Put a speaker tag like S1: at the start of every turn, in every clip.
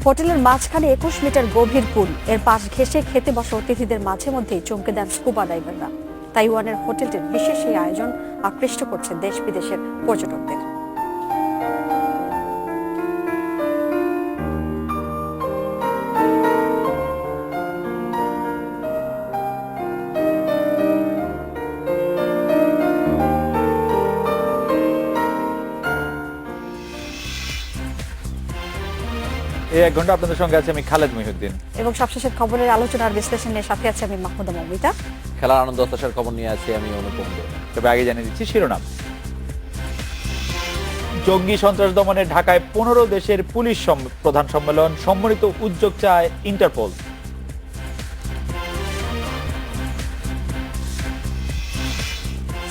S1: হোটেলের মাঝখানে 21 মিটার গভীর পুল, এর পাশ ঘেঁষে খেতে বসা অতিথিদের মাঝে মধ্যেই চমকে দেন স্কুবা ডাইভাররা। তাইওয়ানের হোটেলটির বিশেষ এই আয়োজন আকৃষ্ট করছে দেশ বিদেশের পর্যটকদের।
S2: এই 1 ঘন্টা আপনাদের সঙ্গে আছে আমি খালেদ মহিউদ্দিন
S1: এবং সবশেষের খবরের আলোচনার বিশ্লেষণের সাথে আছে আমি মাহমুদা মৌমিতা।
S3: খেলার আনন্দ হতাশার খবর নিয়ে আছে আমি অনুপম দে।
S2: তবে আগে জানিয়ে দিচ্ছি শিরোনাম। জঙ্গি সন্ত্রাস দমনে ঢাকায় 15 দেশের পুলিশ প্রধান সম্মেলন, সম্মিলিত উদ্যোগ চায় ইন্টারপোল।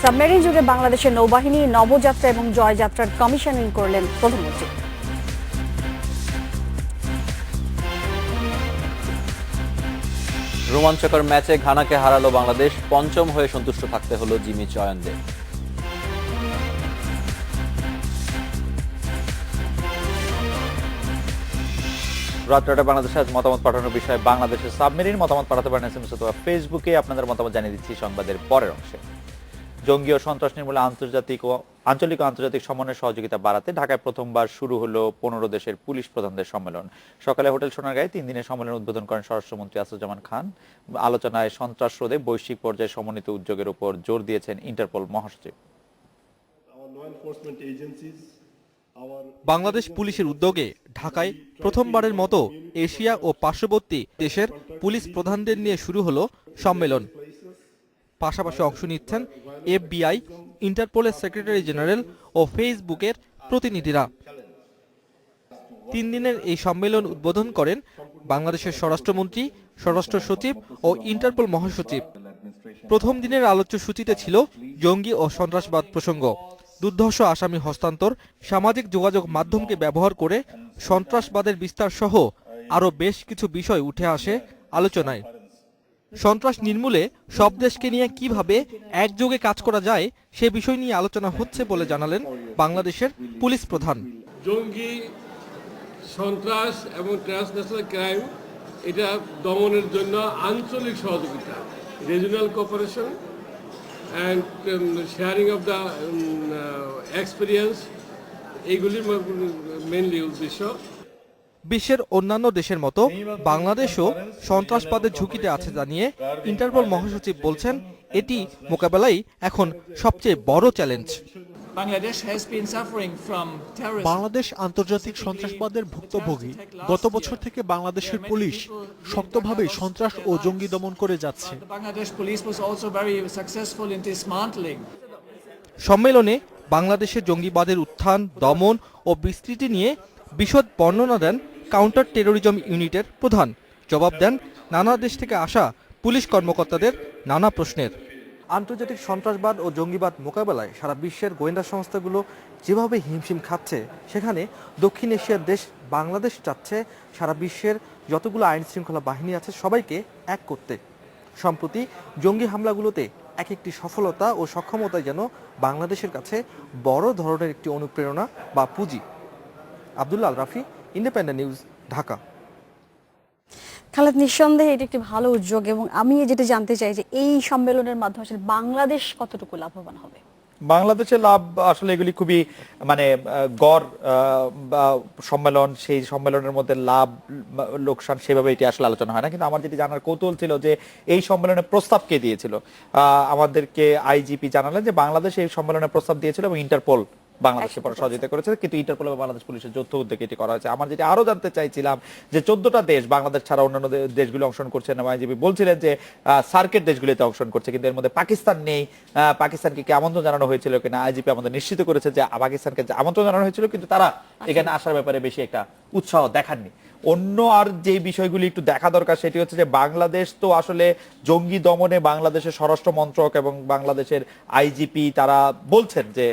S1: সাবমেরিন যুগে বাংলাদেশের নৌবাহিনী নবযাত্রা এবং জয়যাত্রার কমিশনিং করলেন প্রধানমন্ত্রী।
S3: রোমাঞ্চকর ম্যাচে ঘানাকে হারালো বাংলাদেশ, পঞ্চম হয়ে সন্তুষ্ট থাকতে হলো জিমি চয়নদের।
S2: রাত্রে বাংলাদেশে আজ মতামত পাঠানোর বিষয়ে বাংলাদেশের সাবমেরিন মতামত পাঠাতে পারেন এসএমএস অথবা ফেসবুকে। আপনাদের মতামত জানিয়ে দিচ্ছি সংবাদের পরের অংশে। জঙ্গি ও সন্ত্রাস নির্মূলে আঞ্চলিক ও আন্তর্জাতিক সমন্বয় সহযোগিতা বাড়াতে ঢাকায় প্রথমবার শুরু হলো 15 দেশের পুলিশ প্রধানদের সম্মেলন। সকালে হোটেল সোনারগাঁয়ে 3 দিনের সম্মেলন উদ্বোধন করেন স্বরাষ্ট্রমন্ত্রী আসাদুজ্জামান খান। আলোচনায় সন্ত্রাস রোধে বৈশ্বিক পর্যায়ে সমন্বিত উদ্যোগের উপর জোর দিয়েছেন ইন্টারপোল মহাসচিব।
S4: বাংলাদেশ পুলিশের উদ্যোগে ঢাকায় প্রথমবারের মতো এশিয়া ও পার্শ্ববর্তী দেশের পুলিশ প্রধানদের নিয়ে শুরু হলো সম্মেলন। পাশাপাশি অংশ নিচ্ছেন এফবিআই, ইন্টারপোলের সেক্রেটারি জেনারেল ও ফেসবুকের প্রতিনিধিরা। 3 দিনের এই সম্মেলন উদ্বোধন করেন বাংলাদেশের স্বরাষ্ট্রমন্ত্রী, স্বরাষ্ট্র সচিব ও ইন্টারপোল মহাসচিব। প্রথম দিনের আলোচ্য সূচিতে ছিল জঙ্গি ও সন্ত্রাসবাদ প্রসঙ্গ, দুর্ধর্ষ আসামি হস্তান্তর, সামাজিক যোগাযোগ মাধ্যমকে ব্যবহার করে সন্ত্রাসবাদের বিস্তার সহ আরও বেশ কিছু বিষয় উঠে আসে আলোচনায়। সন্ত্রাস নির্মূলে সব দেশকে নিয়ে কিভাবে একযোগে কাজ করা যায় সে বিষয় নিয়ে আলোচনা হচ্ছে বলে জানালেন বাংলাদেশের পুলিশ প্রধান।
S5: জঙ্গি সন্ত্রাস এবং ট্রান্সন্যাশনাল ক্রাইম এটা দমনের জন্য আঞ্চলিক সহযোগিতা, regional cooperation and sharing of the experience, এইগুলির মেইনলি উদ্দেশ্য।
S4: বিশ্বের অন্যান্য দেশের মতো বাংলাদেশও সন্ত্রাসবাদের ঝুঁকিতে আছে জানিয়ে ইন্টারপোল মহাসচিব বলছেন, এটি মোকাবেলাই এখন সবচেয়ে বড় চ্যালেঞ্জ।
S6: বাংলাদেশ আন্তর্জাতিক সন্ত্রাসবাদের ভুক্তভোগী। গত বছর থেকে বাংলাদেশের পুলিশ শক্তভাবে সন্ত্রাস ও জঙ্গি দমন করে যাচ্ছে।
S4: সম্মেলনে বাংলাদেশের জঙ্গিবাদের উত্থান, দমন ও বিস্তৃতি নিয়ে বিশদ বর্ণনা দেন কাউন্টার টেরোরিজম ইউনিটের প্রধান। জবাব দেন নানা দেশ থেকে আসা পুলিশ কর্মকর্তাদের নানা প্রশ্নের। আন্তর্জাতিক সন্ত্রাসবাদ ও জঙ্গিবাদ মোকাবেলায় সারা বিশ্বের গোয়েন্দা সংস্থাগুলো যেভাবে হিমশিম খাচ্ছে, সেখানে দক্ষিণ এশিয়ার দেশ বাংলাদেশ চাচ্ছে সারা বিশ্বের যতগুলো আইন শৃঙ্খলা বাহিনী আছে সবাইকে এক করতে। সম্প্রতি জঙ্গি হামলাগুলোতে এক একটি সফলতা ও সক্ষমতা যেন বাংলাদেশের কাছে বড় ধরনের একটি অনুপ্রেরণা বা পুঁজি। Abdullah Al Rafi, independent news, Dhaka.
S1: খালেদ, নিঃসন্দেহে এটি একটি ভালো উদ্যোগ এবং আমি যেটা জানতে চাই যে এই সম্মেলনের মাধ্যমে আসলে বাংলাদেশ কতটুকু লাভবান হবে?
S2: বাংলাদেশের লাভ আসলে এগুলি খুবই গড় সম্মেলন, সেই সম্মেলনের মধ্যে লাভ লোকসান সেভাবে এটি আসলে আলোচনা হয় না। কিন্তু আমার যেটি জানার কৌতূহল ছিল যে এই সম্মেলনে প্রস্তাব কে দিয়েছিল। আমাদেরকে আইজিপি জানালেন যে বাংলাদেশ এই সম্মেলনে প্রস্তাব দিয়েছিল এবং ইন্টারপোল বাংলাদেশে সহযোগিতা করেছে, কিন্তু ইন্টারপোল এবং বাংলাদেশ পুলিশের যৌথ উদ্যোগে এটি করা হয়েছে। আমার যেটি আরো জানতে চাইছিলাম যে 14টা দেশ, বাংলাদেশ ছাড়া অন্যান্য দেশগুলো অংশগ্রহণ করছে না। আইজিপি বলছিলেন যে সার্কের দেশগুলিতে অংশগ্রহণ করছে, কিন্তু এর মধ্যে পাকিস্তান নেই। পাকিস্তানকে কি আমন্ত্রণ জানানো হয়েছিল কিনা আইজিপি আমাদের নিশ্চিত করেছে যে পাকিস্তানকে আমন্ত্রণ জানানো হয়েছিল, কিন্তু তারা এখানে আসার ব্যাপারে বেশি একটা উৎসাহ দেখাননি। অন্য আর যে বিষয়গুলি একটু দেখা দরকার সেটি হচ্ছে যে বাংলাদেশ তো আসলে জঙ্গি দমনে বাংলাদেশের স্বরাষ্ট্র মন্ত্রক এবং বাংলাদেশের আইজিপি তারা বলছেন যে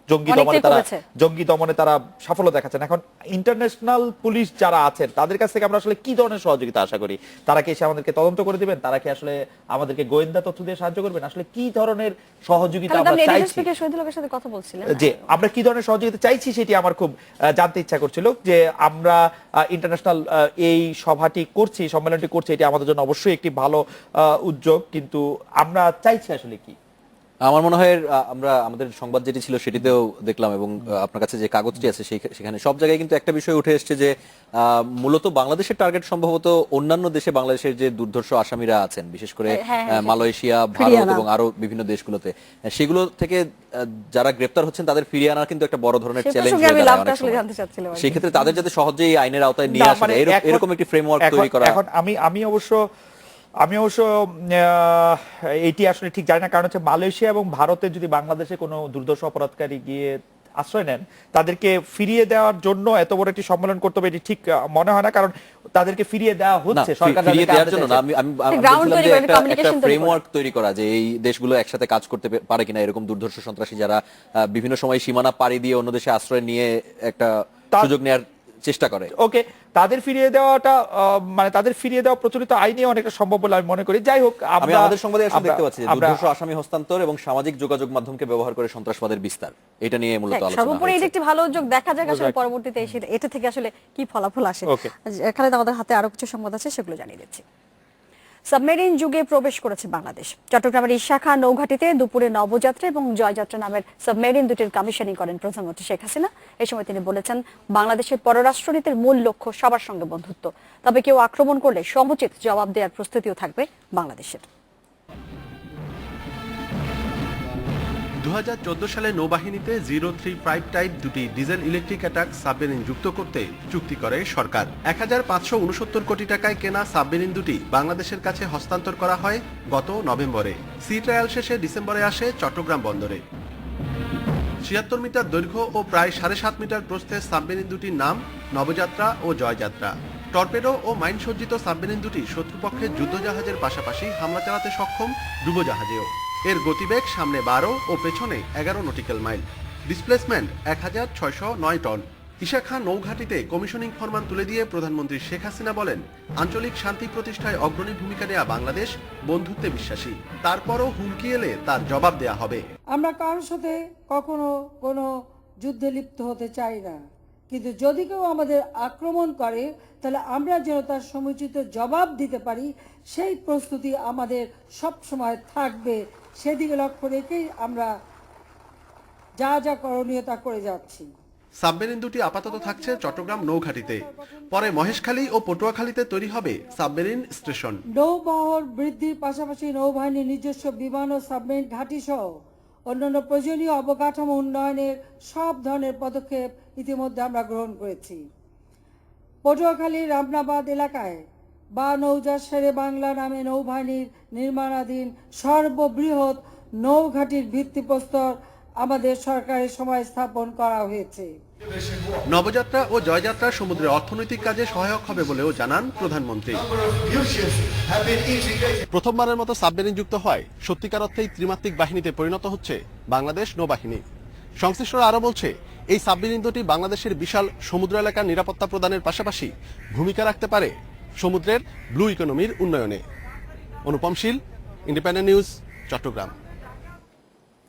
S2: জঙ্গি দমনে তারা সাফল্য দেখাচ্ছেন। এখন ইন্টারন্যাশনাল পুলিশ যারা আছেন তাদের কাছ থেকে আমরা আসলে কি ধরনের সহযোগিতা আশা করি? তারা কি এসে আমাদেরকে তদন্ত করে দিবেন? তারা কি আসলে আমাদেরকে গোয়েন্দা তথ্য দিয়ে সাহায্য করবেন? আসলে কি ধরনের সহযোগিতা আমরা চাইছি?
S1: সাথে কথা বলছিলেন
S2: যে আমরা কি ধরনের সহযোগিতা চাইছি সেটি আমার খুব জানতে ইচ্ছা করছিল। যে আমরা ইন্টারন্যাশনাল এই সভাটি করছি, সম্মেলনটি করছি, এটি আমাদের জন্য অবশ্যই একটি ভালো উদ্যোগ, কিন্তু আমরা চাইছি আসলে কি?
S3: আমার মনে হয় আমরা আমাদের সংবাদ যেটি ছিল সেটিতেও দেখলাম, এবং আপনার কাছে যে কাগজটি আছে সেখানে সব জায়গায় কিন্তু একটা বিষয় উঠে এসেছে যে মূলত বাংলাদেশের টার্গেট সম্ভবত অন্যান্য দেশে বাংলাদেশের যে দুর্ধর্ষ আসামিরা আছেন, বিশেষ করে মালয়েশিয়া, ভারত এবং আরো বিভিন্ন দেশগুলোতে, সেগুলো থেকে যারা গ্রেপ্তার হচ্ছেন তাদের ফিরিয়ে আনা কিন্তু একটা বড় ধরনের চ্যালেঞ্জ হয়ে দাঁড়ায়। সেই ক্ষেত্রে তাদের যাতে সহজেই আইনের আওতায় নিয়ে আসা যায় এরকম একটি ফ্রেমওয়ার্ক তৈরি করা।
S2: এখন আমি অবশ্য এটি আসলে ঠিক জানি না, কারণ হচ্ছে মালয়েশিয়া এবং ভারতে যদি বাংলাদেশে কোনো দুর্দর্শ অপরাধকারী গিয়ে আশ্রয় নেন, তাদেরকে ফিরিয়ে দেওয়ার জন্য এত বড় একটি সম্মেলন করতে হবে এটি ঠিক মনে হয় না, কারণ তাদেরকে ফিরিয়ে দেওয়া হচ্ছে সরকার
S3: ফিরিয়ে দেওয়ার জন্য না, আমি বলছিলাম যে একটা ফ্রেমওয়ার্ক তৈরি করা, যে এই দেশগুলো একসাথে কাজ করতে পারে কিনা, এরকম দুর্ধর্ষ সন্ত্রাসী যারা বিভিন্ন সময় সীমানা পাড়ি দিয়ে অন্য দেশে আশ্রয় নিয়ে একটা সুযোগ নেওয়ার চেষ্টা করে।
S2: ওকে, তাদের ফিরিয়ে দেওয়াটা মানে তাদের ফিরিয়ে দেওয়া প্রচলিত আইনে অনেকটা সম্ভব বলে আমি মনে করি। যাই হোক,
S3: আমি আমাদের সংবাদে আসলে দেখতে পাচ্ছি যে দুর্ধর্ষ আসামি হস্তান্তর এবং সামাজিক যোগাযোগ মাধ্যমকে ব্যবহার করে সন্ত্রাসবাদের বিস্তার, এটা নিয়ে মূলত আলোচনা হয়েছে।
S1: সর্বোপরি এটা একটি ভালো উদ্যোগ, দেখা যাক আসলে পরবর্তীতে এটা থেকে আসলে কি ফলাফল আসে। এখানে আমাদের হাতে আরো কিছু সংবাদ আছে, সেগুলো জানিয়ে দিচ্ছি। সাবমেরিন যুগে প্রবেশ করেছে বাংলাদেশ। চট্টগ্রামের ইশাখা নৌঘাটিতে দুপুরে নবযাত্রা এবং জয়যাত্রা নামের সাবমেরিন দুটির কমিশনিং করেন প্রধানমন্ত্রী শেখ হাসিনা। এই সময় তিনি বলেছেন, বাংলাদেশের পররাষ্ট্রনীতির মূল লক্ষ্য সবার সঙ্গে বন্ধুত্ব, তবে কেউ আক্রমণ করলে সমুচিত জবাব দেওয়ার প্রস্তুতিও থাকবে বাংলাদেশের।
S7: 2014 সালে নৌবাহিনীতে 03 টাইপ দুটি ডিজেল ইলেকট্রিক অ্যাটাক সাবমেরিন যুক্ত করতে চুক্তি করে সরকার। 1569 কোটি টাকায় কেনা সাবমেরিন দুটি বাংলাদেশের কাছে হস্তান্তর করা হয় গত নভেম্বরে। সি ট্রায়াল শেষে ডিসেম্বরে আসে চট্টগ্রাম বন্দরে। 76 মিটার দৈর্ঘ্য ও প্রায় 7.5 মিটার প্রস্থের সাবমেরিন দুটির নাম নবযাত্রা ও জয়যাত্রা। টর্পেডো ও মাইন সজ্জিত সাবমেরিন দুটি শত্রুপক্ষের যুদ্ধজাহাজের পাশাপাশি হামলা চালাতে সক্ষম ডুবোজাহাজেও। এর গতিবেগ সামনে 12 ও পেছনে 11 নটিক্যাল মাইল। Displacement 1609 ton. ইশাখা নৌঘাটিতে কমিশনিং ফরমান তুলে দিয়ে প্রধানমন্ত্রী শেখ হাসিনা বলেন, আঞ্চলিক শান্তি প্রতিষ্ঠায় অগ্রণী ভূমিকা নেওয়া বাংলাদেশ বন্ধুত্বে বিশ্বাসী, তারপরও হুমকি এলে তার জবাব দেয়া হবে।
S8: আমরা কারোর সাথে কখনো কোনো যুদ্ধে লিপ্ত হতে চাই না, কিন্তু যদি কেউ আমাদের আক্রমণ করে তাহলে আমরা যেন তার সমুচিত জবাব দিতে পারি, সেই প্রস্তুতি আমাদের সব সময় থাকবে। সেদিকে লক্ষ্য রেখেই আমরা যা যা করণীয় তা করে যাচ্ছি।
S7: সাবমেরিন দুটি আপাতত থাকছে চট্টগ্রাম নৌঘাটিতে, পরে মহেশখালী ও পটুয়াখালীতে তৈরি হবে সাবমেরিন স্টেশন।
S8: নৌবহর বৃদ্ধির পাশাপাশি নৌবাহিনীর নিজস্ব বিমান ও সাবমেরিন ঘাঁটি সহ অন্যান্য প্রয়োজনীয় অবকাঠামো উন্নয়নের সব ধরনের পদক্ষেপ ইতিমধ্যে আমরা গ্রহণ করেছি। পটুয়াখালীর রামনাবাদ এলাকায় বা নৌজা শেরে বাংলা নামে নৌবাহিনীর নির্মাণাধীন সর্ববৃহৎ নৌঘাটির ভিত্তিপ্রস্তর আমাদের সরকারের সময় স্থাপন করা হয়েছে।
S7: নবযাত্রা ও জয়যাত্রা সমুদ্রের অর্থনৈতিক কাজে সহায়ক হবে বলেও জানান প্রধানমন্ত্রী। প্রথমবারের মতো সাবমেরিন যুক্ত হয় সত্যিকার অর্থেই ত্রিমাত্রিক বাহিনীতে পরিণত হচ্ছে বাংলাদেশ নৌবাহিনী। সংশ্লিষ্টরা আরো বলছে, এই সাবমেরিন দুটি বাংলাদেশের বিশাল সমুদ্র এলাকার নিরাপত্তা প্রদানের পাশাপাশি ভূমিকা রাখতে পারে সমুদ্রের ব্লু ইকোনমির উন্নয়নে। অনুপম শীল, ইন্ডিপেন্ডেন্ট নিউজ, চট্টগ্রাম।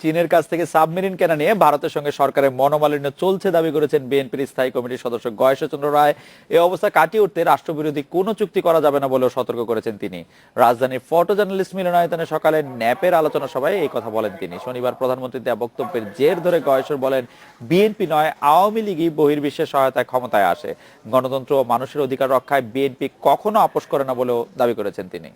S2: চীনের কাছ থেকে সাবমেরিন কেনা নিয়ে ভারতের সঙ্গে সরকারের মনোমালিন্য চলছে দাবি করেছেন বিএনপির স্থায়ী কমিটির সদস্য গয়েশ্বরচন্দ্র রায়। এই অবস্থা কাটিয়ে উঠতে রাষ্ট্রবিরোধী কোনো চুক্তি করা যাবে না বলেও সতর্ক করেছেন তিনি। রাজধানীর ফটো জার্নালিস্ট মিলনায়তনে সকালে ন্যাপের আলোচনা সভায় এই কথা বলেন তিনি। শনিবার প্রধানমন্ত্রী দেয়া বক্তব্যের জের ধরে গয়েশ্বর বলেন, বিএনপি নয় আওয়ামী লীগই বহির্বিশ্বের সহায়তায় ক্ষমতায় আসে। গণতন্ত্র ও মানুষের অধিকার রক্ষায় বিএনপি কখনো আপোষ করে না বলেও দাবি করেছেন তিনি।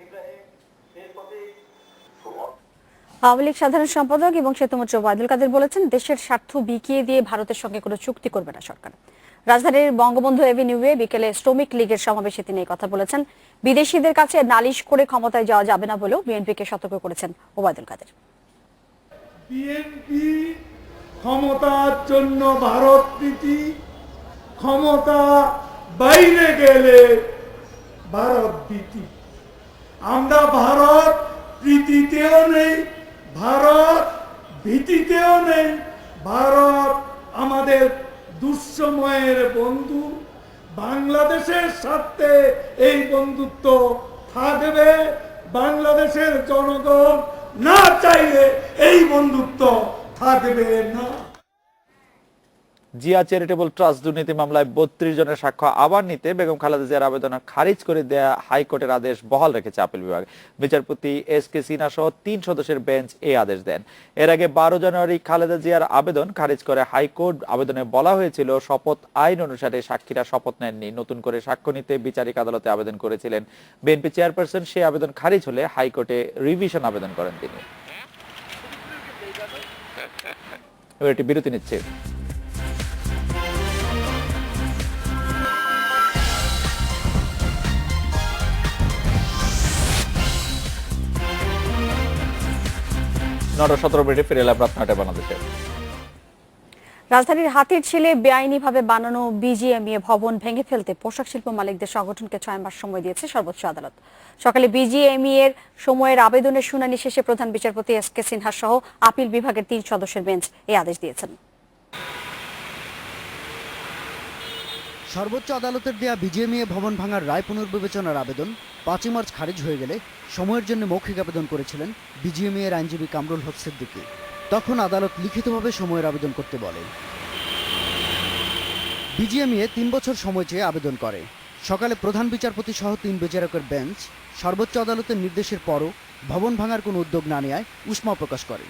S1: আওয়ামী লীগ সাধারণ সম্পাদক এবং সেতুমন্ত্রী ওবায়দুল কাদের বলেছেন, দেশের স্বার্থ বিকিয়ে দিয়ে ভারতের সঙ্গে কোনো চুক্তি করবে না সরকার। রাজধানীর বঙ্গবন্ধু এভিনিউয়ে বিকেলে শ্রমিক লীগের সমাবেশে তিনি এই কথা বলেছেন। বিদেশিদের কাছে নালিশ করে ক্ষমতায় যাওয়া যাবে না বলেও বিএনপিকে সতর্ক করেছেন ওবায়দুল কাদের।
S9: বিএনপি ক্ষমতার জন্য ভারত প্রীতি, ক্ষমতা বাইরে গেলে ভারত ভীতি। আমরা ভারত প্রীতিতেও নেই, ভারত ভীতিতেও নেই, ভারত আমাদের দুঃসময়ের বন্ধু। বাংলাদেশের স্বার্থে এই বন্ধুত্ব থাকবে, বাংলাদেশের জনগণ না চাইলে এই বন্ধুত্ব থাকবে না।
S2: জিয়া চ্যারিটেবল ট্রাস্ট দুর্নীতি মামলায় 32 জনের সাক্ষ্য আবার নিতে বেগম খালেদা জিয়ার আবেদন খারিজ করে দেয়া হাইকোর্টের আদেশ বহাল রেখেছে আপিল বিভাগ। বিচারপতি এস.কে. সিনহা সহ 3 সদস্যের বেঞ্চ এই আদেশ দেন। এর আগে 12 জানুয়ারি খালেদা জিয়ার আবেদন খারিজ করে হাইকোর্ট। আবেদনে বলা হয়েছিল শপথ আইন অনুসারে সাক্ষীরা শপথ নেননি, নতুন করে সাক্ষ্য নিতে বিচারিক আদালতে আবেদন করেছিলেন। বিএনপি চেয়ারপারসন সেই আবেদন খারিজ হলে হাইকোর্টে রিভিশন আবেদন করেন তিনি। এবার একটি বিরতি নিচ্ছে।
S1: রাজধানীর হাতির ঝিলে বেআইনিভাবে বানানো বিজিএমইএ ভবন ভেঙে ফেলতে পোশাক শিল্প মালিকদের সংগঠনকে 6 মাস সময় দিয়েছে সর্বোচ্চ আদালত। সকালে বিজিএমইএ এর সময়ের আবেদনের শুনানি শেষে প্রধান বিচারপতি এস.কে. সিনহা সহ আপিল বিভাগের 3 সদস্যের বেঞ্চ এই আদেশ দিয়েছেন।
S10: সর্বোচ্চ আদালতের দেয়া বিজিএমইএ ভবন ভাঙার রায় পুনর্বিবেচনার আবেদন 5 মার্চ খারিজ হয়ে গেলে সময়ের জন্য মৌখিক আবেদন করেছিলেন বিজিএমইএ এর আইনজীবী কামরুল হক সিদ্দিকী। তখন আদালত লিখিতভাবে সময়ের আবেদন করতে বলে। বিজিএমইএ 3 বছর সময় চেয়ে আবেদন করে। সকালে প্রধান বিচারপতি সহ 3 বিচারকের বেঞ্চ সর্বোচ্চ আদালতের নির্দেশের পরও ভবন ভাঙার কোনো উদ্যোগ না নেওয়ায় উষ্মা প্রকাশ করে।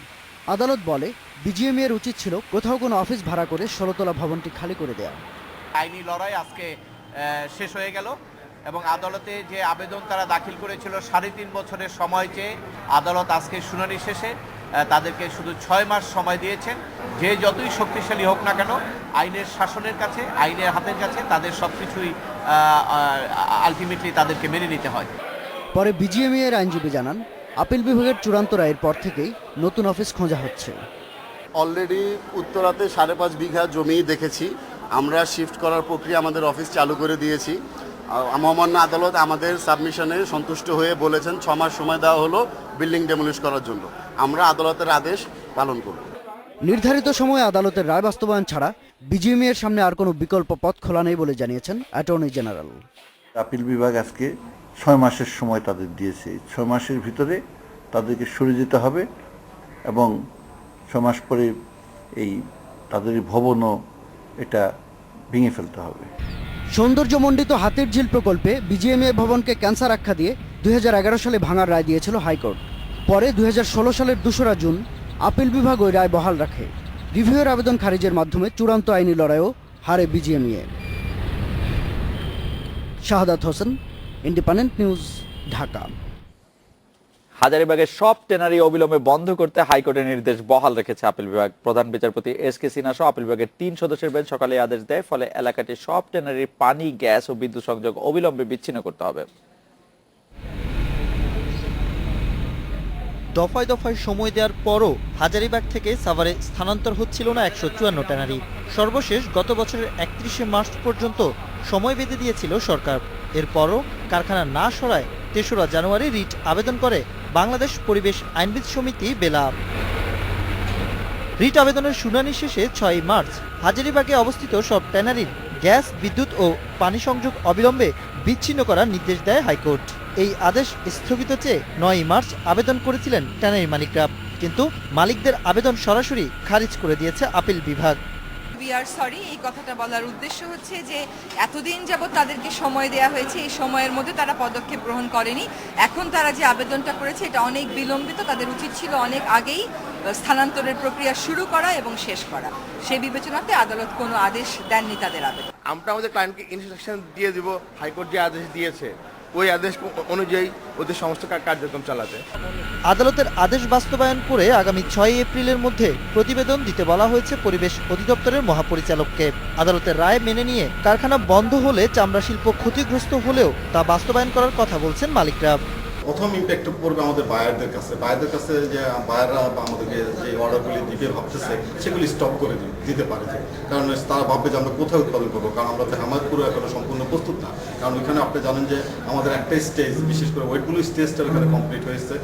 S10: আদালত বলে বিজিএমইএ এর উচিত ছিল কোথাও কোনো অফিস ভাড়া করে 16তলা ভবনটি খালি করে দেওয়া।
S11: আইনি লড়াই আজকে শেষ হয়ে গেল এবং আদালতে যে আবেদন তারা দাখিল করেছিল 3.5 বছরের সময় চেয়ে আদালত আজকে শুনানি শেষে তাদেরকে শুধু 6 মাস সময় দিয়েছেন। যে যতই শক্তিশালী হোক না কেন আইনের শাসনের কাছে, আইনের হাতের কাছে তাদের সবকিছুই আলটিমেটলি তাদেরকে মেনে নিতে হয়।
S10: পরে বিজিএমইএ এর আইনজীবী জানান, আপিল বিভাগের চূড়ান্ত রায়ের পর থেকেই নতুন অফিস খোঁজা হচ্ছে।
S12: অলরেডি উত্তরাতে 5.5 বিঘা জমি দেখেছি, আমরা শিফট করার প্রক্রিয়া আমাদের অফিস চালু করে দিয়েছি। মহামান্য আদালত আমাদের সাবমিশনে সন্তুষ্ট হয়ে বলেছেন 6 মাস সময় দেওয়া হলো বিল্ডিং ডেমোলিশ করার জন্য। আমরা আদালতের আদেশ পালন করব।
S10: নির্ধারিত সময়ে আদালতের রায় বাস্তবায়ন ছাড়া বিজিএমইএ এর সামনে আর কোনো বিকল্প পথ খোলা নেই বলে জানিয়েছেন অ্যাটর্নি জেনারেল।
S13: আপিল বিভাগ আজকে 6 মাসের সময় তাদের দিয়েছে। 6 মাসের ভিতরে তাদেরকে সরে যেতে হবে এবং 6 মাস পরে এই তাদের ভবনও এটা ভেঙে ফেলতে হবে।
S10: সৌন্দর্যমণ্ডিত হাতির ঝিল প্রকল্পে বিজিএমইএ ভবনকে ক্যান্সার আখ্যা দিয়ে 2011 সালে ভাঙার রায় দিয়েছিল হাইকোর্ট। পরে 2016 সালের 2রা জুন আপিল বিভাগ ওই রায় বহাল রাখে। রিভিউয়ের আবেদন খারিজের মাধ্যমে চূড়ান্ত আইনি লড়াইও হারে BGMEA. Shahadat Hossain, independent news, Dhaka.
S2: হাজারীবাগের সব ট্যানারি অবিলম্বে বন্ধ করতে হাইকোর্টের নির্দেশ বহাল রেখেছে আপিল বিভাগ। প্রধান বিচারপতি এস.কে. সিনহা সহ আপিল বিভাগের 3 সদস্যের বেঞ্চ সকালে আদেশ দেয়। ফলে এলাকাটির সব ট্যানারির পানি, গ্যাস ও বিদ্যুৎ সংযোগ অবিলম্বে বিচ্ছিন্ন করতে হবে।
S14: দফায় দফায় সময় দেওয়ার পরও হাজারীবাগ থেকে সাভারে স্থানান্তর হচ্ছিল না 154 ট্যানারি। সর্বশেষ গত বছরের 31 মার্চ পর্যন্ত সময় বেঁধে দিয়েছিল সরকার। এরপরও কারখানা না সরায় 3রা জানুয়ারি রিট আবেদন করে বাংলাদেশ পরিবেশ আইনবিদ সমিতি বেলা। রিট আবেদনের শুনানি শেষে 6 মার্চ হাজারীবাগে অবস্থিত সব ট্যানারির গ্যাস, বিদ্যুৎ ও পানি সংযোগ অবিলম্বে বিচ্ছিন্ন করার নির্দেশ দেয় হাইকোর্ট। এই আদেশ স্থগিত চেয়ে 9 মার্চ আবেদন করেছিলেন ট্যানারি মালিকরা, কিন্তু মালিকদের আবেদন সরাসরি খারিজ করে দিয়েছে আপিল বিভাগ।
S15: এই কথাটা বলার উদ্দেশ্য হচ্ছে যে এতদিন যাবৎ তাদেরকে সময় দেওয়া হয়েছে, এই সময়ের মধ্যে তারা পদক্ষেপ গ্রহণ করেনি। এখন তারা যে আবেদনটা করেছে এটা অনেক বিলম্বিত। তাদের উচিত ছিল অনেক আগেই স্থানান্তরের প্রক্রিয়া শুরু করা এবং শেষ করা। সেই বিবেচনাতে আদালত কোনো আদেশ দেননি তাদের আবেদন।
S12: আমরা আমাদের ক্লায়েন্টকে ইনস্ট্রাকশন দিয়ে দিব, হাইকোর্ট যে আদেশ দিয়েছে ওই আদেশ অনুযায়ী ওদের সমস্ত কার্যক্রম চালাতে।
S14: আদালতের আদেশ বাস্তবায়ন করে আগামী 6 এপ্রিলের মধ্যে প্রতিবেদন দিতে বলা হয়েছে পরিবেশ অধিদপ্তরের মহাপরিচালককে। আদালতের রায় মেনে নিয়ে কারখানা বন্ধ হলে চামড়া শিল্প ক্ষতিগ্রস্ত হলেও তা বাস্তবায়ন করার কথা বলছেন মালিকরা।
S16: প্রথম ইম্প্যাক্ট পড়বে আমাদের বায়ারদের কাছে যে বায়াররা আমাদেরকে যে অর্ডারগুলি দিতে ভাবতেছে সেগুলি স্টপ করে দিতে পারে, কারণ তারা ভাববে যে আমরা কোথায় উৎপাদন করবো, কারণ আমরা আমার পুরো এখনো সম্পূর্ণ প্রস্তুত না। কারণ ওইখানে আপনি জানেন যে আমাদের একটাই স্টেজ, বিশেষ করে ওয়েটগুলো স্টেজটা ওইখানে কমপ্লিট হয়েছে।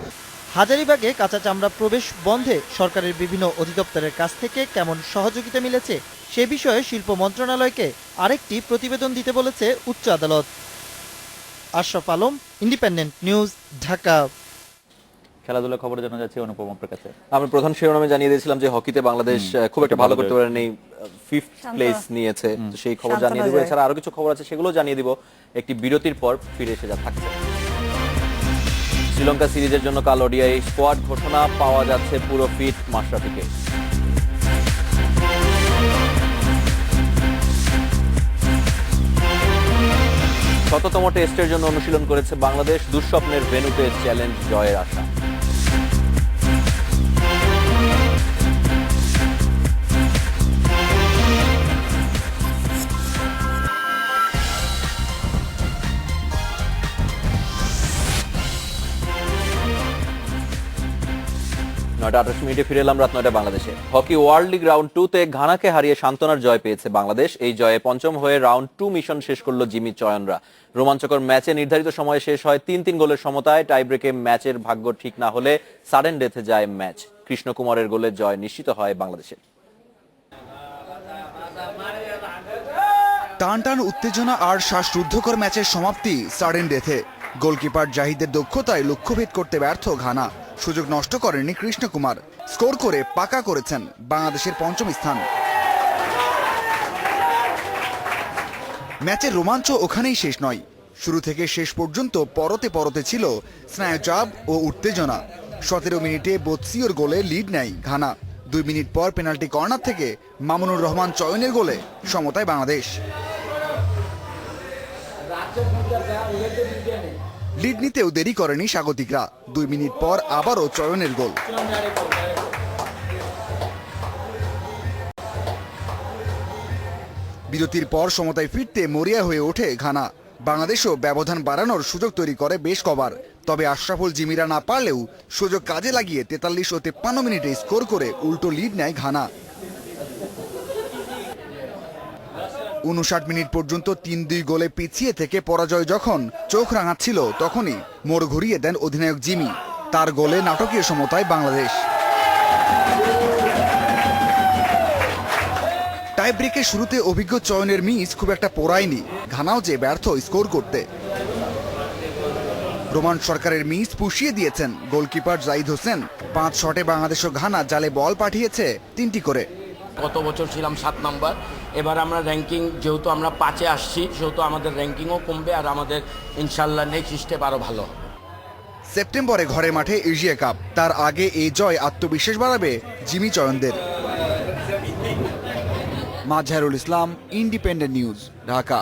S14: হাজারীবাগে কাঁচা চামড়া প্রবেশ বন্ধে সরকারের বিভিন্ন অধিদপ্তরের কাছ থেকে কেমন সহযোগিতা মিলেছে সে বিষয়ে শিল্প মন্ত্রণালয়কে আরেকটি প্রতিবেদন দিতে বলেছে উচ্চ আদালত। Ashraf Alam, independent news, Dhaka.
S3: খেলাধুলা খবর জানা যাচ্ছে অনুপম আপনার কাছে। আমি প্রধান শিরোনামে জানিয়ে দিয়েছিলাম যে হকিতে বাংলাদেশ খুব একটা ভালো করতে পারেনি, 5th প্লেস নিয়েছে, তো সেই খবর জানিয়ে দিব। এছাড়া আরো কিছু খবর আছে, সেগুলো জানিয়ে দিব একটি বিরতির পর। ফিরে এসে যা থাকছে। শ্রীলঙ্কা সিরিজের জন্য কাল ওডিআই স্কোয়াড ঘোষণা, পাওয়া যাচ্ছে পুরো ফিট মাশরাফিকে। শততম টেস্টের জন্য অনুশীলন করেছে বাংলাদেশ, দুঃস্বপ্নের ভেন্যুতে চ্যালেঞ্জ জয়ের আশা। নয়টা 28 মিনিটে ফিরে এলাম রাত 9টায় বাংলাদেশে। হকি ওয়ার্ল্ড লিগ রাউন্ড 2-তে ঘানাকে হারিয়ে সান্ত্বনার জয় পেয়েছে বাংলাদেশ। এই জয়ে পঞ্চম হয়ে রাউন্ড 2 মিশন শেষ করলো জিমি চয়নরা। রোমাঞ্চকর ম্যাচে নির্ধারিত সময়ে শেষ হয় 3-3 গোলের সমতায়। টাই ব্রেকে ম্যাচের ভাগ্য ঠিক না হলে সাডেন ডেথে যায় ম্যাচ। কৃষ্ণ কুমারের গোলে জয় নিশ্চিত হয় বাংলাদেশের।
S17: টান টান উত্তেজনা আর শ্বাসরুদ্ধকর ম্যাচের সমাপ্তি সাডেন ডেথে। গোলকিপার জাহিদের দক্ষতায় লক্ষ্যভেদ করতে ব্যর্থ ঘানা। সুযোগ নষ্ট করেননি কৃষ্ণ কুমার, স্কোর করে পাকা করেছেন বাংলাদেশের পঞ্চম স্থান। ম্যাচের রোমাঞ্চ ওখানেই শেষ নয়। শুরু থেকে শেষ পর্যন্ত পরতে পরতে ছিল স্নায়ুচাপ ও উত্তেজনা। 17 মিনিটে বৎসিওর গোলে লিড নেয় ঘানা। 2 মিনিট পর পেনাল্টি কর্নার থেকে মামুনুর রহমান চয়নের গোলে সমতায় বাংলাদেশ। লিড নিতেও দেরি করেনি স্বাগতিকরা। 2 মিনিট পর আবারও চয়নের গোল। বিরতির পর সমতায় ফিরতে মরিয়া হয়ে ওঠে ঘানা। বাংলাদেশও ব্যবধান বাড়ানোর সুযোগ তৈরি করে বেশ কবার, তবে আশরাফুল জিমিরা না পারলেও সুযোগ কাজে লাগিয়ে 43 ও 53 মিনিটে স্কোর করে উল্টো লিড নেয় ঘানা। 59 মিনিট পর্যন্ত 3-2 গোলে পিছিয়ে থেকে পরাজয় যখন চোখ রাঙাচ্ছিল, তখনই মোড় ঘুরিয়ে দেন অধিনায়ক জিমি। তার গোলে নাটকীয় সমতায় বাংলাদেশ। টাই ব্রেকে শুরুতে অভিজ্ঞ চয়নের মিস খুব একটা পোড়ায়নি, ঘানাও যে ব্যর্থ স্কোর করতে। রোমান সরকারের মিস পুষিয়ে দিয়েছেন গোলকিপার জাহিদ হোসেন। 5 শটে বাংলাদেশ ও ঘানা জালে বল পাঠিয়েছে 3টি করে।
S18: গত বছর ছিলাম 7 নম্বর, এবার আমরা র্যাঙ্কিং যেহেতু আমরা 5-এ আসছি, সেহেতু আমাদের র্যাঙ্কিংও কমবে আর আমাদের ইনশাল্লাহ নেক্সট স্টেপ আরও ভালো হবে।
S17: সেপ্টেম্বরে ঘরে মাঠে এশিয়া কাপ, তার আগে এই জয় আত্মবিশ্বাস বাড়াবে Jimmy চয়নদের। Mazharul Islam, independent news, Dhaka.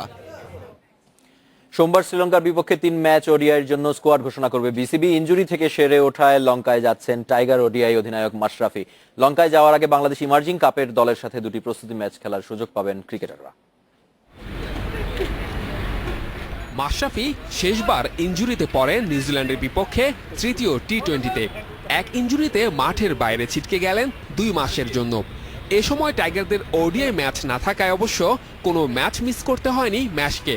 S3: সোমবার শ্রীলঙ্কার বিপক্ষে 3 ম্যাচ ওডিআইয়ের জন্য স্কোয়াড ঘোষণা করবে বিসিবি। ইনজুরি থেকে সেরে ওঠায় লঙ্কায় যাচ্ছেন টাইগার ওডিআই অধিনায়ক মাশরাফি। লঙ্কায় যাওয়ার আগে বাংলাদেশ ইমার্জিং কাপের দলের সাথে 2টি প্রস্তুতি ম্যাচ খেলার সুযোগ পাবেন ক্রিকেটাররা।
S19: মাশরাফি শেষবার ইনজুরিতে পড়েন নিউজিল্যান্ডের বিপক্ষে তৃতীয় টি20-তে। এক ইনজুরিতে মাঠের বাইরে ছিটকে গেলেন 2 মাসের জন্য। এ সময় টাইগারদের ওডিআই ম্যাচ না থাকায় অবশ্য কোনো ম্যাচ মিস করতে হয়নি ম্যাচকে।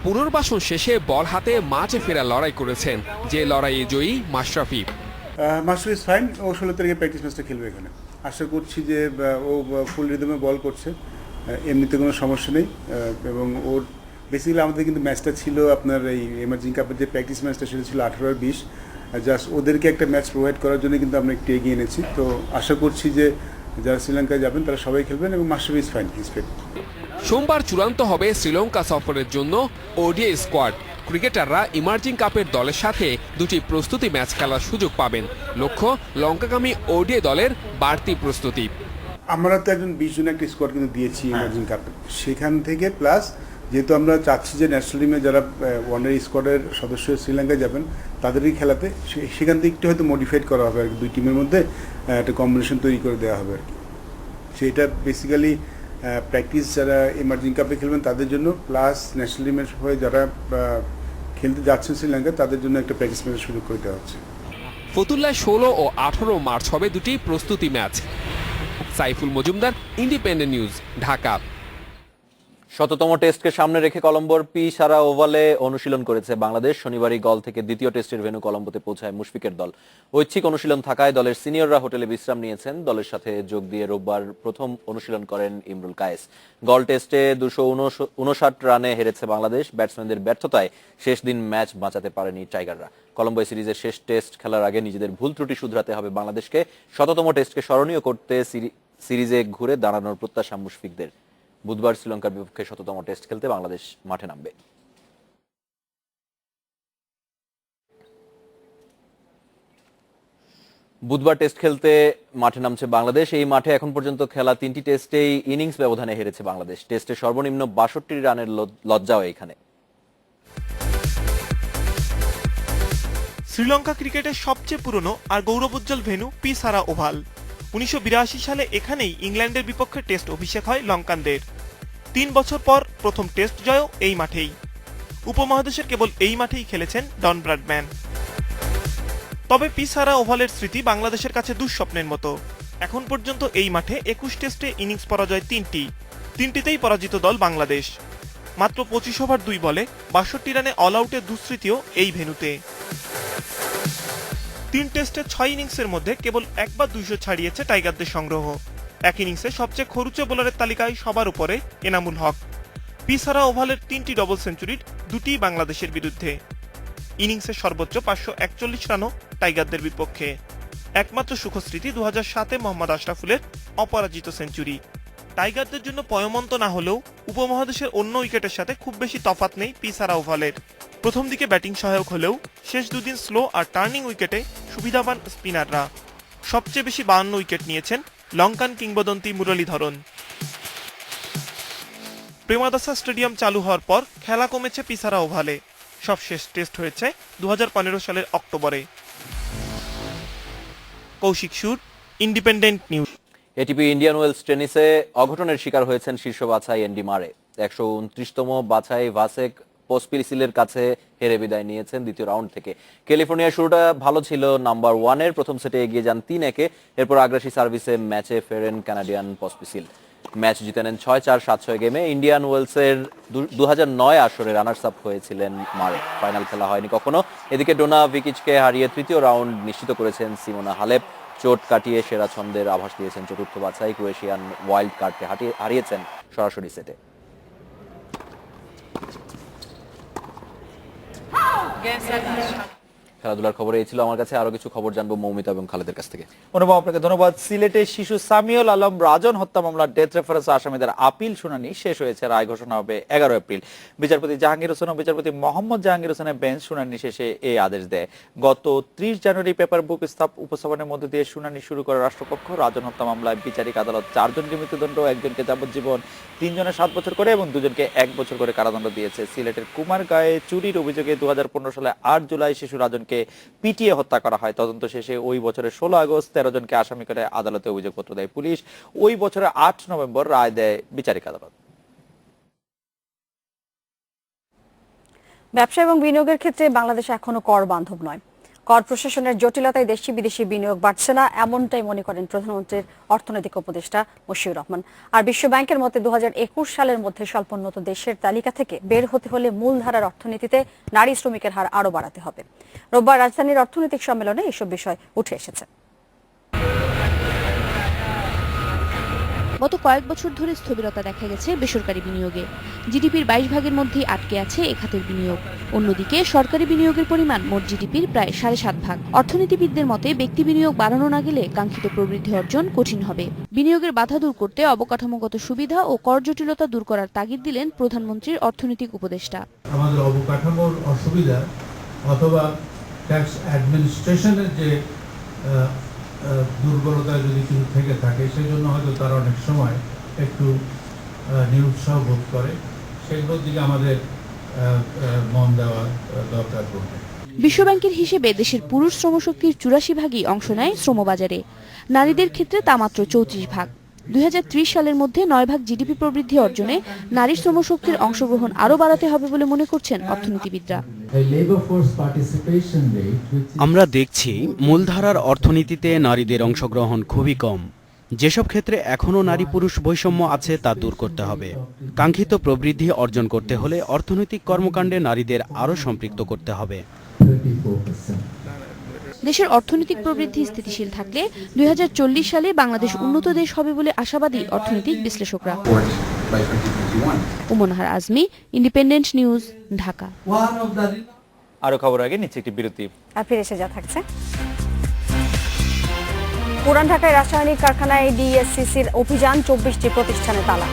S19: পুনর্বাসন শেষে বল হাতে মাঠে ফেরা লড়াই করেছেন, যে লড়াইয়ে জয়ী মাশরাফি।
S20: মাশরাফি ফাইন, ও 16 তারিখে প্র্যাকটিস ম্যাচটা খেলবে এখানে। আশা করছি যে ও ফুল রিদমে বল করছে, এমনিতে কোনো সমস্যা নেই। এবং ওর বেসিক্যালি আমাদের কিন্তু ম্যাচটা ছিল আপনার এই এমার্জিং কাপের যে প্র্যাকটিস ম্যাচটা, সেটা ছিল 18 আর 20। জাস্ট ওদেরকে একটা ম্যাচ প্রোভাইড করার জন্য কিন্তু আমরা একটু এগিয়ে এনেছি। তো আশা করছি যে যারা শ্রীলঙ্কায় যাবেন তারা সবাই খেলবেন এবং Mashrafe is fine, is fit.
S19: সোমবার চূড়ান্ত হবে শ্রীলঙ্কা সফরের জন্য ওডিআই স্কোয়াড। ক্রিকেটাররা ইমার্জিং কাপের দলের সাথে 2টি প্রস্তুতি ম্যাচ খেলার সুযোগ পাবেন। লক্ষ্য লঙ্কাগামী ওডিআই দলের বাড়তি প্রস্তুতি।
S20: আমরা তো একজন 20 জন একটা স্কোয়াড কিন্তু দিয়েছি ইমার্জিং কাপে, সেখান থেকে প্লাস যেহেতু আমরা চাচ্ছি যে ন্যাশনাল টিমে যারা ওয়ানের স্কোয়াডের সদস্য শ্রীলঙ্কায় যাবেন তাদেরই খেলাতে, সেখান থেকে একটু হয়তো মডিফাইড করা হবে আর কি। 2 টিমের মধ্যে একটা কম্বিনেশন তৈরি করে দেওয়া হবে আর কি। সেটা বেসিক্যালি প্র্যাকটিস যারা ইমার্জিং কাপে খেলবেন তাদের জন্য, প্লাস ন্যাশনাল টিমের হয়ে যারা খেলতে যাচ্ছেন শ্রীলঙ্কায় তাদের জন্য একটা প্র্যাকটিস ম্যাচের সুযোগ করে দেওয়া হচ্ছে।
S19: ফতুল্লায় 16 ও 18 মার্চ হবে 2টি প্রস্তুতি match. Saiful Majumdar, independent news, Dhaka.
S3: শততম টেস্টকে সামনে রেখে কলম্বোর পি সারা ওভালে অনুশীলন করেছে বাংলাদেশ। শনিবারই গল থেকে দ্বিতীয় টেস্টের ভেন্যু কলম্বোতে পৌঁছায় মুশফিকের দল। ঐচ্ছিক অনুশীলন থাকায় দলের সিনিয়ররা হোটেলে বিশ্রাম নিয়েছেন। দলের সাথে যোগ দিয়ে রোববার প্রথম অনুশীলন করেন ইমরুল কায়েস। গল টেস্টে 259 রানে হেরেছে বাংলাদেশ। ব্যাটসম্যানদের ব্যর্থতায় শেষ দিন ম্যাচ বাঁচাতে পারেনি টাইগাররা। কলম্বো সিরিজের শেষ টেস্ট খেলার আগে নিজেদের ভুল ত্রুটি শুধরাতে হবে বাংলাদেশকে। শততম টেস্টকে স্মরণীয় করতে সিরিজে ঘুরে দাঁড়ানোর প্রত্যাশা মুশফিকদের। বুধবার শ্রীলঙ্কার বিপক্ষে শততম টেস্ট খেলতে বাংলাদেশ মাঠে নামবে। বুধবার টেস্ট খেলতে মাঠে নামছে বাংলাদেশ। এই মাঠে এখন পর্যন্ত খেলা 3টি টেস্টেই ইনিংস ব্যবধানে হেরেছে বাংলাদেশ। টেস্টে সর্বনিম্ন 62 রানের লজ্জাও এখানে।
S21: শ্রীলঙ্কা ক্রিকেটের সবচেয়ে পুরনো আর গৌরবোজ্জ্বল ভেন্যু পি সারা ওভাল। 1982 সালে এখানেই ইংল্যান্ডের বিপক্ষে টেস্ট অভিষেক হয় লঙ্কানদের। 3 বছর পর প্রথম টেস্ট জয়ও এই মাঠেই। উপমহাদেশের কেবল এই মাঠেই খেলেছেন ডন ব্র্যাডম্যান। তবে পি সারা ওভালের স্মৃতি বাংলাদেশের কাছে দুঃস্বপ্নের মতো। এখন পর্যন্ত এই মাঠে 21 টেস্টে ইনিংস পরাজয় 3টিতেই পরাজিত দল বাংলাদেশ। মাত্র 25 ওভার 2 বলে 62 রানে অল আউটের দুঃস্মৃতিও এই ভেন্যুতে। 3 টেস্টে 6 ইনিংসের মধ্যে কেবল একবার 200 ছাড়িয়েছে টাইগারদের সংগ্রহ। এক ইনিংসে সবচেয়ে খরুচে বোলারের তালিকায় সবার উপরে এনামুল হক। পি সারা ওভালের 3টি ডবল সেঞ্চুরির 2টি বাংলাদেশের বিরুদ্ধে। ইনিংসের সর্বোচ্চ 541 রানও টাইগারদের বিপক্ষে। একমাত্র সুখস্মৃতি 2007-এ মোহাম্মদ আশরাফুলের অপরাজিত সেঞ্চুরি। টাইগারদের জন্য পয়মন্ত না হলেও উপমহাদেশের অন্য উইকেটের সাথে খুব বেশি তফাৎ নেই পি সারা ওভালের। প্রথম দিকে ব্যাটিং সহায়ক হলেও শেষ দুদিন স্লো আর টার্নিং উইকেটে সুবিধাবান স্পিনাররা। সবচেয়ে বেশি 52 উইকেট নিয়েছেন লঙ্কান কিংবদন্তি মুরলীধরন। প্রেমাদাসা স্টেডিয়াম চালু হওয়ার পর খেলা কমেছে পি সারা ওভালে। সবশেষ টেস্ট হয়েছে 2015 সালের অক্টোবরে। Kaushik Sur, Independent News.
S3: ATP Indian Wells টেনিসে অঘটনের শিকার হয়েছেন শীর্ষ বাছাই অ্যান্ডি মারে। 129তম বাছাই ভাসেক পোস্পিসিলের কাছে হেরে বিদায় নিয়েছেন দ্বিতীয় রাউন্ড থেকে। ক্যালিফোর্নিয়ার শুরুটা ভালো ছিল। নাম্বার 1-এর প্রথম সেটে এগিয়ে যান 3-1। এরপর আগ্রাসী সার্ভিসে ম্যাচে ফেরেন কানাডিয়ান পোস্পিসিল। ম্যাচ জিতে নেন 6-4, 7-6 গেমে। ইন্ডিয়ান ওয়েলসের 2009 আসরে রানার্স আপ হয়েছিলেন মারে। ফাইনাল খেলা হয়নি কখনো। এদিকে ডোনা ভিকিচকে হারিয়ে তৃতীয় রাউন্ড নিশ্চিত করেছেন সিমোনা হালেপ। চোট কাটিয়ে সেরা ছন্দের আভাস দিয়েছেন চতুর্থ বাছাই। ক্রোয়েশিয়ান ওয়াইল্ড কার্ডকে হারিয়েছেন সরাসরি সেটে। খেলাধুলার খবর এই ছিল আমার কাছে। আরো কিছু খবর জানবো মৌমিতা এবং খালেদের কাছ থেকে।
S2: অনুপম, আপনাকে ধন্যবাদ। সিলেটের শিশু সামিউল আলম রাজন হত্যা মামলার ডেথ রেফারেন্স আসামিদের আপিল শুনানি শেষ হয়েছে। রায় ঘোষণা হবে 11 এপ্রিল। বিচারপতি জাহাঙ্গীর হোসেন ও বিচারপতি মোহাম্মদ জাহাঙ্গীর হোসেনের বেঞ্চ শুনানি শেষে এই আদেশ দেয়। গত 30 জানুয়ারি পেপার বুক উপস্থাপনের মধ্যে দিয়ে শুনানি শুরু করে রাষ্ট্রপক্ষ। রাজন হত্যা মামলায় বিচারিক আদালত 4 জনকে মৃত্যুদণ্ড, 1 জনকে যাবজ্জীবন, 3 জনের 7 বছর করে এবং 2 জনকে 1 বছর করে কারাদণ্ড দিয়েছে। সিলেটের কুমারগাঁয়ে চুরির অভিযোগে 2015 সালে 8 জুলাই শিশু রাজনকে পিটিয়ে হত্যা করা হয়। তদন্ত শেষে ওই বছরের 16 আগস্ট 13 জনকে আসামি করে আদালতে অভিযোগপত্র দেয় পুলিশ। ওই বছরের 8 নভেম্বর রায় দেয় বিচারিক আদালত।
S1: ব্যবসা এবং বিনিয়োগের ক্ষেত্রে বাংলাদেশ এখনো কর বান্ধব নয়। কর প্রশাসনের জটিলতায় দেশি বিদেশি বিনিয়োগ বাড়ছে না, এমনটাই মনে করেন প্রধানমন্ত্রীর অর্থনৈতিক উপদেষ্টা মশিউর রহমান। আর বিশ্ব ব্যাংকের মতে 2021 সালের মধ্যে স্বল্পোন্নত দেশের তালিকা থেকে বের হতে হলে মূলধারার অর্থনীতিতে নারী শ্রমিকের হার আরও বাড়াতে হবে। রোববার রাজধানীর অর্থনৈতিক সম্মেলনে এসব বিষয় উঠে এসেছে।
S22: গত কয়েক বছর ধরে স্থবিরতা দেখা গেছে বেসরকারি বিনিয়োগে। জিডিপির 22 ভাগের মধ্যেই আটকে আছে এ খাতের বিনিয়োগ। অন্যদিকে সরকারি বিনিয়োগের পরিমাণ মোট জিডিপির প্রায় 7.5 ভাগ। অর্থনীতিবিদদের মতে ব্যক্তি বিনিয়োগ বাড়ানো না গেলে কাঙ্ক্ষিত প্রবৃদ্ধি অর্জন কঠিন হবে। বিনিয়োগের বাধা দূর করতে অবকাঠামোগত সুবিধা ও কর জটিলতা দূর করার তাগিদ দিলেন প্রধানমন্ত্রীর অর্থনৈতিক উপদেষ্টা।
S23: আমাদের অবকাঠামোর অসুবিধা অথবা ট্যাক্স অ্যাডমিনিস্ট্রেশনের যে দুর্বলতা যদি কিছু থেকে থাকে, সেই জন্য হয়তো তারা অনেক সময় একটু নিরুৎসাহ বোধ করে। সেগুলোর দিকে আমাদের মন দেওয়া দরকার পড়বে।
S22: বিশ্বব্যাংকের হিসেবে দেশের পুরুষ শ্রমশক্তির 84 ভাগই অংশ নেয় শ্রমবাজারে। নারীদের ক্ষেত্রে তা মাত্র 34 ভাগ। 2030 সালের মধ্যে 9 ভাগ জিডিপি প্রবৃদ্ধি অর্জনে নারী শ্রমশক্তির অংশগ্রহণ আরও বাড়াতে হবে বলে মনে করছেন অর্থনীতিবিদরা।
S24: আমরা দেখছি মূলধারার অর্থনীতিতে নারীদের অংশগ্রহণ খুবই কম।
S4: যেসব ক্ষেত্রে এখনও নারী পুরুষ বৈষম্য আছে তা দূর করতে হবে। কাঙ্ক্ষিত প্রবৃদ্ধি অর্জন করতে হলে অর্থনৈতিক কর্মকাণ্ডে নারীদের আরও সম্পৃক্ত করতে হবে।
S22: দেশের অর্থনৈতিক প্রবৃদ্ধি স্থিতিশীল থাকলে 2040 সালে বাংলাদেশ উন্নত দেশ হবে বলে আশাবাদী অর্থনৈতিক বিশ্লেষকরা। উমনাহার আজমি, ইন্ডিপেন্ডেন্ট নিউজ, ঢাকা।
S2: আরো খবর আগে নিচ্ছে একটি বিরতি।
S1: আর ফিরে এসে যা থাকছে, পুরান ঢাকায় রাসায়নিক কারখানায় ডিএসসিসির অভিযান, 24টি প্রতিষ্ঠানে তালা।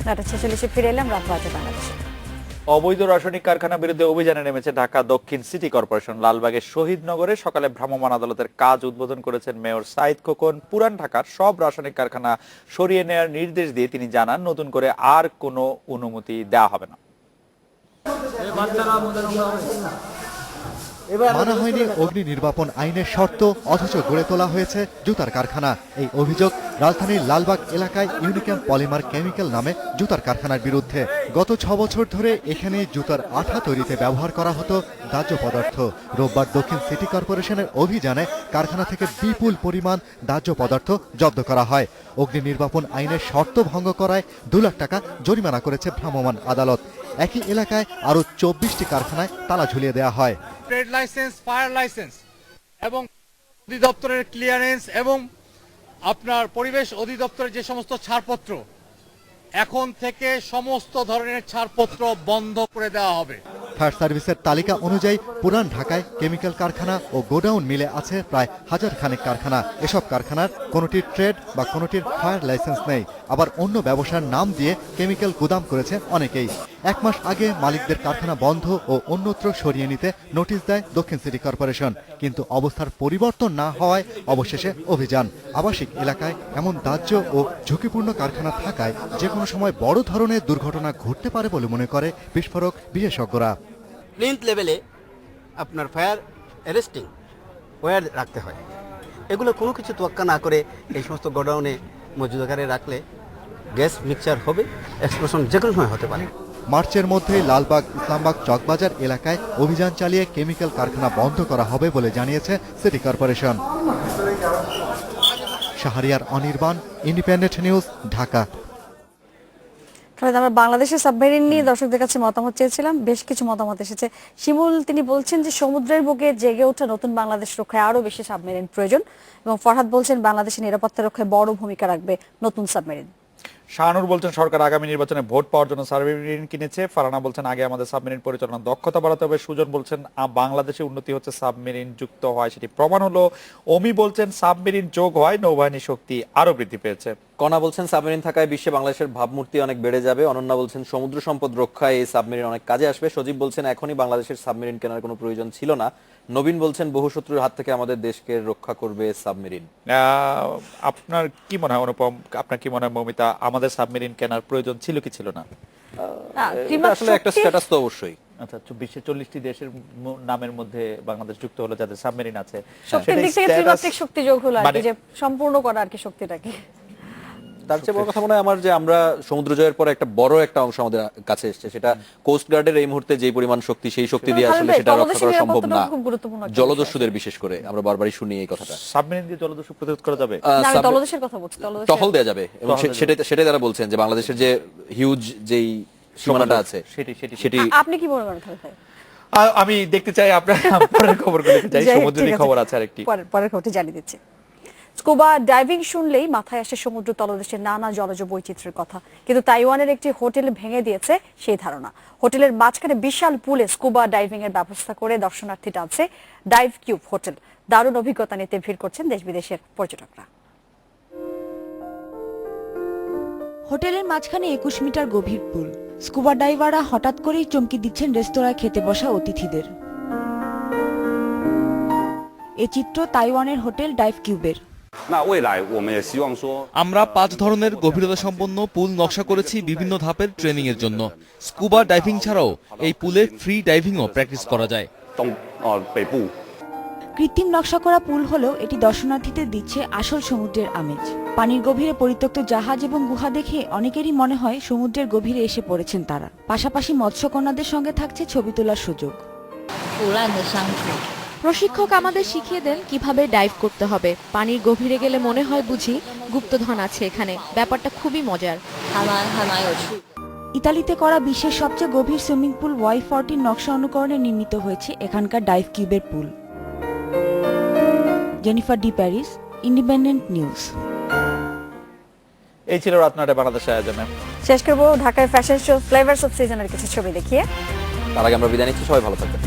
S1: রাত 46-এ ফিরে এলাম, রাত বাজে বাংলাদেশে।
S2: অবৈধ রাসায়নিক কারখানা বিরুদ্ধে অভিযানে নেমেছে ঢাকা দক্ষিণ সিটি কর্পোরেশন। লালবাগের শহীদনগরে সকালে ভ্রাম্যমাণ আদালতের কাজ উদ্বোধন করেছেন মেয়র সাইদ খোকন। পুরান ঢাকার সব রাসায়নিক কারখানা সরিয়ে নেওয়ার নির্দেশ দিয়ে তিনি জানান, নতুন করে আর কোনো অনুমতি দেওয়া হবে না।
S5: মানা হয়নি অগ্নি নির্বাপন আইনের শর্ত, অথচ গড়ে তোলা হয়েছে জুতার কারখানা। এই অভিযোগ রাজধানীর লালবাগ এলাকায় ইউনিক্যাম পলিমার কেমিক্যাল নামে জুতার কারখানার বিরুদ্ধে। গত 6 বছর ধরে এখানে জুতার আঠা তৈরিতে ব্যবহার করা হতো দাহ্য পদার্থ। রোববার দক্ষিণ সিটি কর্পোরেশনের অভিযানে কারখানা থেকে বিপুল পরিমাণ দাহ্য পদার্থ জব্দ করা হয়। অগ্নি নির্বাপন আইনের শর্ত ভঙ্গ করায় 2 লাখ টাকা জরিমানা করেছে ভ্রাম্যমাণ আদালত। একই এলাকায় আরো 24টি কারখানায় তালা ঝুলিয়ে দেওয়া হয়।
S6: ট্রেড লাইসেন্স, ফায়ার লাইসেন্স এবং অধিদপ্তরের ক্লিয়ারেন্স এবং আপনার পরিবেশ অধিদপ্তরের যে সমস্ত ছাড়পত্র, এখন থেকে সমস্ত ধরনের ছাড়পত্র বন্ধ করে দেওয়া হবে।
S5: ফায়ার সার্ভিসের তালিকা অনুযায়ী পুরান ঢাকায় কেমিক্যাল কারখানা ও গোডাউন মিলে আছে প্রায় 1000 খানেক কারখানা। এসব কারখানার কোনোটির ট্রেড বা কোনোটির ফায়ার লাইসেন্স নেই। আবার অন্য ব্যবসার নাম দিয়ে কেমিক্যাল গুদাম করেছে অনেকেই। 1 মাস আগে মালিকদের কারখানা বন্ধ ও অন্যত্র সরিয়ে নিতে নোটিশ দেয় দক্ষিণ সিটি কর্পোরেশন, কিন্তু অবস্থার পরিবর্তন না হওয়ায় অবশেষে অভিযান। আবাসিক এলাকায় এমন দাহ্য ও ঝুঁকিপূর্ণ কারখানা থাকায় যে কোনো সময় বড় ধরনের দুর্ঘটনা ঘটতে পারে বলে মনে করে বিস্ফোরক বিশেষজ্ঞরা।
S24: প্লিন্থ লেভেলে আপনার ফায়ার অ্যারেস্টিং ওয়্যার রাখতে হয়। এগুলো কোনো কিছু তোয়াক্কা না করে এই সমস্ত গোডাউনে মজুদাকারে রাখলে গ্যাস মিক্সচার হবে, এক্সপ্লোশন যে কোনো সময় হতে পারে।
S5: মার্চের মধ্যে লালবাগ, ইসলামবাগ, চকবাজার এলাকায় অভিযান চালিয়ে কেমিক্যাল কারখানা বন্ধ করা হবে বলে জানিয়েছে city corporation. Shahriar Anirban, independent news, Dhaka.
S1: আমরা বাংলাদেশের সাবমেরিন নিয়ে দর্শকদের কাছে মতামত চেয়েছিলাম, বেশ কিছু মতামত এসেছে। শিমুল তিনি বলছেন যে সমুদ্রের বুকে জেগে ওঠা নতুন বাংলাদেশ রক্ষায় আরো বেশি সাবমেরিন প্রয়োজন, এবং ফরহাদ বলছেন বাংলাদেশের নিরাপত্তা রক্ষায় বড় ভূমিকা রাখবে নতুন সাবমেরিন।
S2: শাহানুর বলছেন সরকার আগামী নির্বাচনে ভোট পাওয়ার জন্য সাবমেরিন কিনেছে। ফারানা বলছেন আগে আমাদের সাবমেরিন পরিচালনার দক্ষতা বাড়াতে হবে। সুজন বলছেন বাংলাদেশে উন্নতি হচ্ছে সাবমেরিন যুক্ত হয়, সেটি প্রমাণ হলো। অমি বলছেন সাবমেরিন যোগ হয় নৌবাহিনী শক্তি আরো বৃদ্ধি পেয়েছে।
S3: কণা বলছেন সাবমেরিন থাকায় বিশ্বে বাংলাদেশের ভাবমূর্তি অনেক বেড়ে যাবে। অনন্যা বলছেন সমুদ্র সম্পদ রক্ষায় এই সাবমেরিন অনেক কাজে আসবে। সজীব বলছেন এখনই বাংলাদেশের সাবমেরিন কেনার কোনো প্রয়োজন ছিল না। নবীন বলছেন বহু শত্রুর হাত থেকে আমাদের দেশকে রক্ষা করবে সাবমেরিন।
S2: আপনার কি মনে হয় অনুপম, আপনার কি মনে হয় মৌমিতা, আমাদের সাবমেরিন কেনার প্রয়োজন ছিল কি ছিল না?
S3: আসলে একটা স্ট্যাটাস তো অবশ্যই।
S2: আচ্ছা, 40টি দেশের নামের মধ্যে বাংলাদেশ যুক্ত হলো যাদের সাবমেরিন আছে।
S1: শক্তির দিক থেকে ত্রিমাত্রিক শক্তি যোগ হলো আর কি, যে সম্পূর্ণ করা আর কি শক্তিটাকে।
S3: তার চেয়ে বড় কথা মনে হয় আমার যে আমরা সমুদ্র জয়ের পরে একটা বড় একটা অংশ আমাদের কাছে এসেছে, সেটা কোস্ট গার্ডের এই মুহূর্তে যে পরিমাণ শক্তি, সেই শক্তি দিয়ে আসলে সেটা রক্ষা করা সম্ভব না। জলদস্যুদের বিশেষ করে আমরা বারবারই শুনি এই কথাটা।
S2: সাবমেরিন দিয়ে জলদস্যু প্রতিরোধ করা যাবে,
S1: জলদস্যুর কথা বলছি,
S3: টহল দেওয়া যাবে, এবং সেটাই তারা বলছেন যে বাংলাদেশের যে হিউজ যেই সীমানাটা আছে সেটি।
S1: আপনি কি মনে করেন ভাই?
S2: আমি দেখতে চাই আপনার পরের খবরগুলো দেখতে চাই। সমুদ্রের খবর আছে আরেকটি, পরের
S1: খবরটি জানিয়ে দিচ্ছি। স্কুবা ডাইভিং শুনলেই মাথায় আসে সমুদ্র তলদেশের নানা জলজ বৈচিত্র্যের কথা, কিন্তু তাইওয়ানের একটি হোটেল ভেঙে দিয়েছে সেই ধারণা। হোটেলের মাঝখানে বিশাল পুলে স্কুবা ডাইভিং এর ব্যবস্থা করে দর্শনার্থী টানছে ডাইভ কিউব হোটেল। দারুণ অভিজ্ঞতা নিতে ভিড় করছেন দেশ বিদেশের পর্যটকরা।
S25: হোটেলের মাঝখানে 21 মিটার গভীর পুল। স্কুবা ডাইভাররা হঠাৎ করেই চমকে দিচ্ছেন রেস্তোরাঁয় খেতে বসা অতিথিদের। এ চিত্র তাইওয়ানের হোটেল ডাইভ কিউবের।
S26: আমরা 5 ধরনের গভীরতা সম্পন্ন পুল নকশা করেছি বিভিন্ন ধাপের ট্রেনিং এর জন্য। স্কুবা ডাইভিং ছাড়াও এই পুলে ফ্রি ডাইভিংও প্র্যাকটিস করা যায়।
S25: কৃত্রিম নকশা করা পুল হলেও এটি দর্শনার্থীদের দিচ্ছে আসল সমুদ্রের আমেজ। পানির গভীরে পরিত্যক্ত জাহাজ এবং গুহা দেখে অনেকেরই মনে হয় সমুদ্রের গভীরে এসে পড়েছেন তারা। পাশাপাশি মৎস্যকন্যাদের সঙ্গে থাকছে ছবি তোলার সুযোগ।
S22: প্রশিক্ষক আমাদের শিখিয়ে দেন কিভাবে ডাইভ করতে হবে। পানির গভীরে গেলে মনে হয় বুঝি গুপ্তধন আছে এখানে। ব্যাপারটা খুবই মজার।
S25: ইতালিতে করা বিশ্বের সবচেয়ে গভীর সুইমিং পুল Y40 নকশা অনুকরণে নির্মিত হয়েছে এখানকার ডাইভ কিউবের পুল। Jennifer D Paris, Independent News.
S2: এই ছিল রাত 9টায় বাংলাদেশের আয়োজনে।
S1: শেষ করবো ঢাকার ফ্যাশন শো ফ্লেভারস অফ সিজনের কিছু ছবি দেখিয়ে।
S3: তার আগে আমরা বিদায় নিচ্ছি, সবাই ভালো থাকবেন।